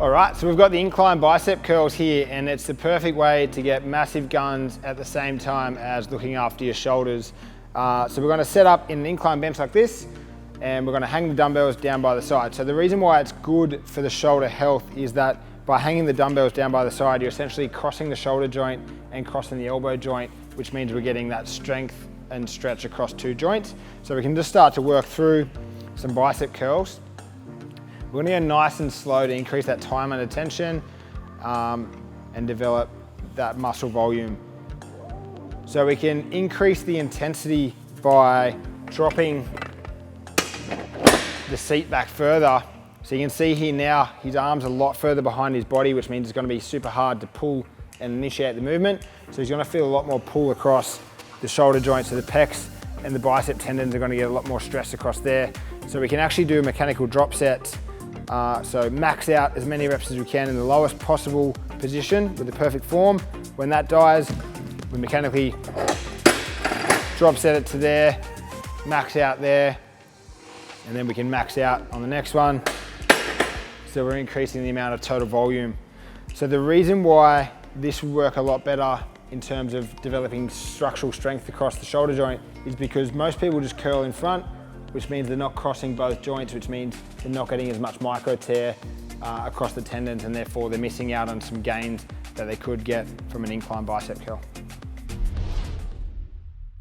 All right, so we've got the incline bicep curls here, and it's the perfect way to get massive guns at the same time as looking after your shoulders. So we're gonna set up in an incline bench like this, and we're gonna hang the dumbbells down by the side. So the reason why it's good for the shoulder health is that by hanging the dumbbells down by the side, you're essentially crossing the shoulder joint and crossing the elbow joint, which means we're getting that strength and stretch across two joints. So we can just start to work through some bicep curls. We're gonna go nice and slow to increase that time under tension and develop that muscle volume. So we can increase the intensity by dropping the seat back further. So you can see here now, his arm's a lot further behind his body, which means it's gonna be super hard to pull and initiate the movement. So he's gonna feel a lot more pull across the shoulder joints, so the pecs and the bicep tendons are gonna get a lot more stress across there. So we can actually do mechanical drop sets. So max out as many reps as we can in the lowest possible position with the perfect form. When that dies, we mechanically drop set it to there, max out there, and then we can max out on the next one. So we're increasing the amount of total volume. So the reason why this would work a lot better in terms of developing structural strength across the shoulder joint is because most people just curl in front, which means they're not crossing both joints, which means they're not getting as much micro tear across the tendons, and therefore they're missing out on some gains that they could get from an incline bicep curl.